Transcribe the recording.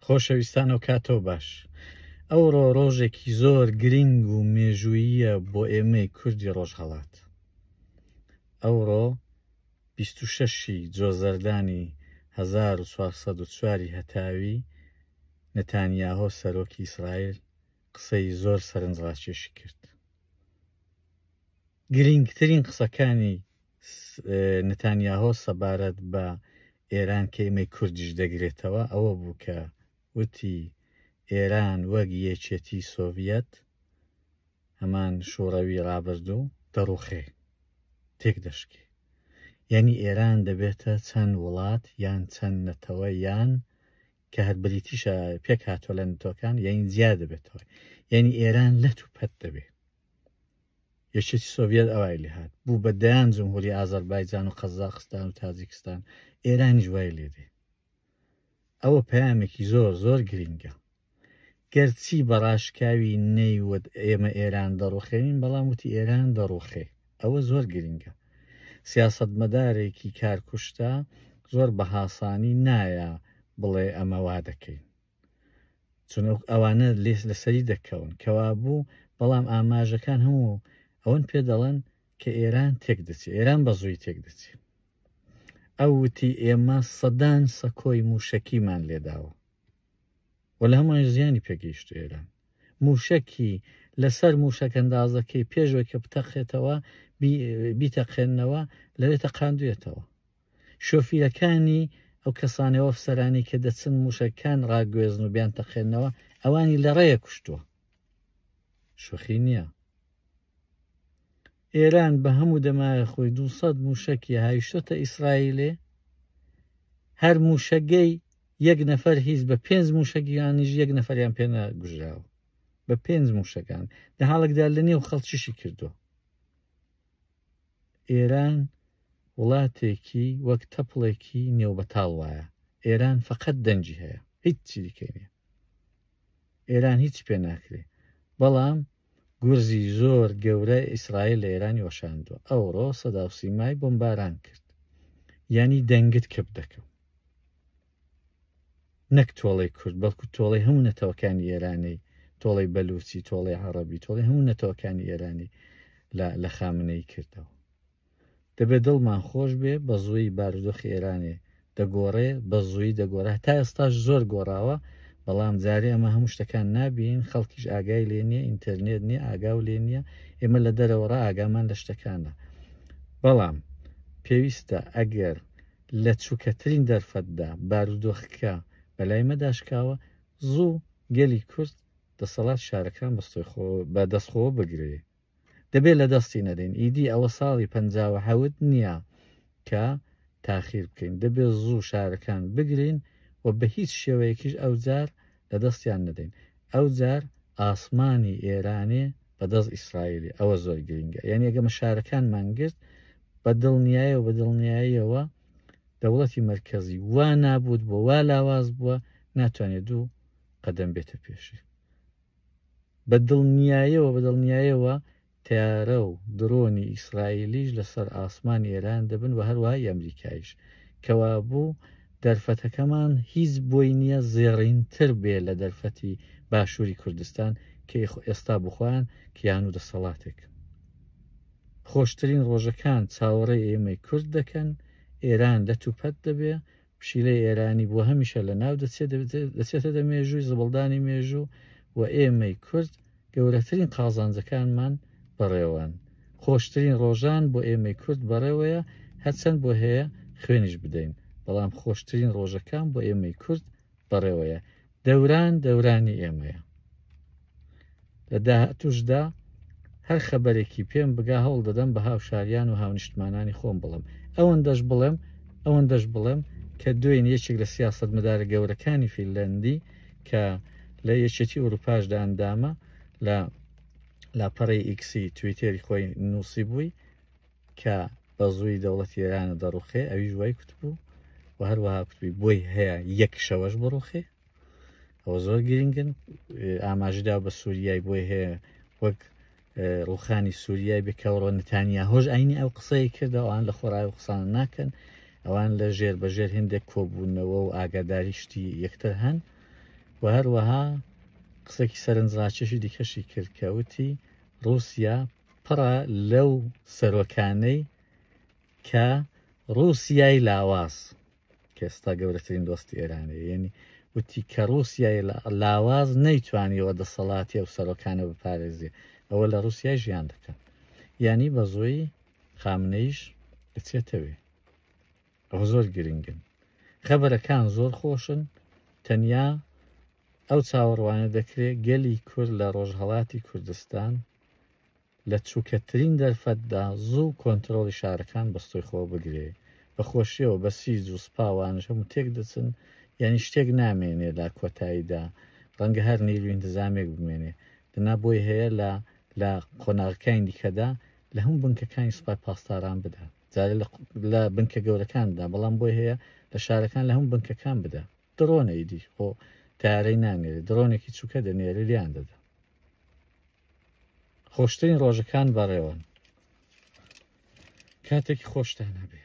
خۆشەویستان و کاتۆ باش. ئەوڕۆ ڕۆژێکی زۆر گرنگ و مێژووییە بۆ ئێمەی کوردی ڕۆژهەڵات. ئەوڕۆ 26 جۆزەردانی 1404 هەتاوی نەتانیاهۆ سەرۆکی ئیسرائیل قسەی زۆر سەرنجڕاکێشی کرد. گرنگترین قسەکانی نەتانیاهۆ سەبارەت بە ئێران کە ئێمەی کوردیش دەگرێتەوە ئەوە بوو کە وتی ئێران وەک یەکێتی سۆڤیەت هەمان شوڕەوی ڕابردوو دەڕوخێ تێک دەشکێ. یعنی ئێران دەبێتە چەند وڵات یان چەند نەتەوە یان کە هەر بریتیشە پێک هاتووە لە نەتۆکان یان جیا دەبێتەوە. یعنی ئێران لەت و پەت دەبێت. یەکێتی سۆڤیەت ئەوای لێ هات بوو بە دەیان جمهوری ئازەربایجان و قەزاقستان و تاجیکستان، ئێرانیش وای لێدێ. ئەوە پەیامێکی زۆر زۆر گرینگە. گەرچی بەڕاشکاوی نەیوت ئێمە ئێران دەڕوخێنین، بەڵام وتی ئێران دەڕوخێ. ئەوە زۆر گرینگە. سیاسەتمەدارێکی کارکوشتە زۆر بە هاسانی نایە بڵێ ئەمە وا دەکەین، چون ئەوانە لەسەری دەکەون کەوا بوو، بەڵام ئاماژەکان هەموو ئەوەن پێ دەڵێن کە ئێران تێک دەچێت، ئێران بە زووی تێک دەچێت. ئەو وتی ئێمە سەدان سەکۆی موشەکیمان لێداوە و لە هەمووان زیانی پێگەیشت ئێران. موشەکی لەسەر موشەکەندازەکەی پێشەوەی کە بتەقێتەوە بیتەقێنەوە لەوێ تەقاندوێتەوە. شۆفیرەکانی ئەو کەسانەوە ئەفسەرانی کە دەچن موشەکان ڕاگوێزن و بیان تەقێنەوە ئەوانی لە ڕێیە کوشتووە. شوخی نییە. ئێران بە هەموو دەمایە خۆی 200 موشەکی هایشتۆتە ئیسرائیلێ، هەر موشەگەی یەک نەفەر هیچ بە 5 موشەگیانیش یەک نەفەریان پێ نەگوژراوە، بە 5 موشەکان لە حاڵێکدا لە نێو خەڵکیشی کردووە. ئێران وڵاتێکی وەک تەپڵێکی نێو بەتاڵ وایە. ئێران فەقەت دەنجی هەیە، هیچ چی دیکەی نییە. ئێران هیچ پێ ناکرێ، بەڵام گورزی زۆر گەورە ئیسرائیل لە ئێرانی وەشاندووە. ئەوڕۆ سەدا و سیمای بۆمباران کرد، یعنی دەنگت کەپ دەکەم. نەک تۆڵەی کورد، بەڵکو تۆڵەی هەموو نەتەوەکانی ئێرانی، تۆڵەی بەلوچی، تۆڵەی عەرەبی، تۆڵەی هەموو نەتەوەکانی ئێرانی لە خامنەی کردەوە. دەبێت دڵمان خۆش بێ بە زووی بارودۆخی ئێرانێ دەگۆڕێ، بە زووی دەگۆڕێ. تا ئێستاش زۆر گۆڕاوە، بەڵام جارێ ئەمە هەموو شتەکان نابین، خەڵکیش ئاگای لێ نییە، ئینتەرنێت نییە، ئاگاو لێ نییە. ئێمە لە دەرەوەڕا ئاگامان لە شتەکانە. بەڵام پێویستە ئەگەر لە چووکەترین دەرفەتدا بارودۆخەکە بەلای مەداشکاوە، زوو گەلی کورد دەسەڵات شارەکان بە دەستخۆوە بگرێ. دەبێت لە دەستی نەدەین. ئیدی ئەوە ساڵی 57 نییە کە تاخیر بکەین. دەبێت زوو شارەکان بگرین و بە هیچ شێوەیەکیش ئەو جار لە دەستیان نەدەین. ئەو جار ئاسمانی ئێرانێ بە دەست ئیسرائیلی. ئەوە زۆر گرنگە. یعنی ئەگەمە شارەکانمان گرت بە دڵنیاییەوە بە دڵنیاییەوە دەوڵەتی مەرکەزی وا نابوود بووە، وا لاواز بووە، ناتوانێت دوو قەدەم بێتە پێشی. بە دڵنیاییەوە تیارە و درۆنی ئیسرائیلیش لەسەر ئاسمانی ئێران دەبن و هەروەهای ئەمریکایش، کەوا بوو دەرفەتەکەمان هیچ بۆی نییە زێڕینتر بێ لە دەرفەتی باشووری کوردستان کە ئێستا بخۆیان کیان و دەسەڵاتێک. خۆشترین ڕۆژەکان چاوەڕێی ئێمەی کورد دەکەن. ئێران لە توپەت دەبێ، پشیلەی ئێرانی بۆ هەمیشە لە ناو دەچێتە دە مێژووی زبڵدانی مێژوو و ئێمەی کورد گەورەترین قازانجەکانمان بەڕێوەن. خۆشترین ڕۆژان بۆ ئێمەی کورد بەڕێوەیە، هەرچەند بۆ هەیە خوێنیش بدەین، بەڵام خۆشترین ڕۆژەکان بۆ ئێمەی کورد بەڕێوەیە. دەورانی ئێمەیە. لە داهاتووشدا هەر خەبەرێکی پێم بگا هەوڵ دەدەم بە هاوشاریان و هاونیشتمانانی خۆم بڵم. ئەوەندەش بڵێم کە دوێن یەکێک لە سیاسەتمەدارە گەورەکانی فینلاندی کە لە یەکێتی ئەوروپاشدا ئەندامە لە لاپەڕی ئیکسی تویتێری خۆی نووسی بووی کە بە زووی دەوڵەتی ئێرانە دەڕوخێ. ئەویش وای کوتبوو و هەروەها کوتبووی بۆی هەیە یەک شەوەش بڕوخێ. ئەوە زۆر گرنگن. ئاماژدا بە سووریای بۆی هەیە وەک ڕوخانی سووریای بکەوڕۆ. نەتانیاهۆش عینی ئەو قسەی کردەوە. ئەوان لە خۆڕای قسان ناکەن، ئەوان لە ژێر بەژێر هێندێک کۆبوونەوە و ئاگاداری شتی یەکتر هەن. و هەروەها قسێکی سەرنجڕاکێشی دیکەشی کرد کە وتی رووسیا پڕە لەو سەرۆکانەی کە رووسیای لاواز کە ئێستا گەورەترین دۆستی ئێرانەیە، یعنی وتی کە رووسیای لاواز نەیتوانیەوە دەسەڵاتی ئەو سەرۆکانە بپارێزێ، ئەوە لە رووسیای ژیان دەکەن. یعنی بە زۆی خامنەیش بچێتەوێ. ئەوە زۆر گرنگن. خەبەرەکان زۆر خۆشن، تەنیا ئەو چاوەڕوانە دەکرێت گەلی کورد لە ڕۆژهەڵاتی کوردستان لە چووکەترین دەرفەتدا زوو کۆنتترۆڵی شارەکان بەستۆی خۆ بگرێ، بە خۆشیەوە بە سیج و سپاوانش هەموو تێک دەچن، یعنی شتێک نامێنێ لە کۆتاییدا، ڕەنگە هەر نیروی انتزامێک بمێنێ. دنا بۆی هەیە لە قۆناغەکانی دیکەدا لە هەموو بنکەکانی سوپای پاسداران بدا، جارێ لە بنکە گەورەکاندا، بەڵام بۆی هەیە لە شارەکان لە هەموو بنکەکان بدا. درۆنەیدی خۆ تارەی نانێرێ، درۆنێکی چووکە دەنێرە لیان دەدا. خۆشترین ڕۆژەکان بەڕێوەن. کاتێکی خۆشتان هەبێ.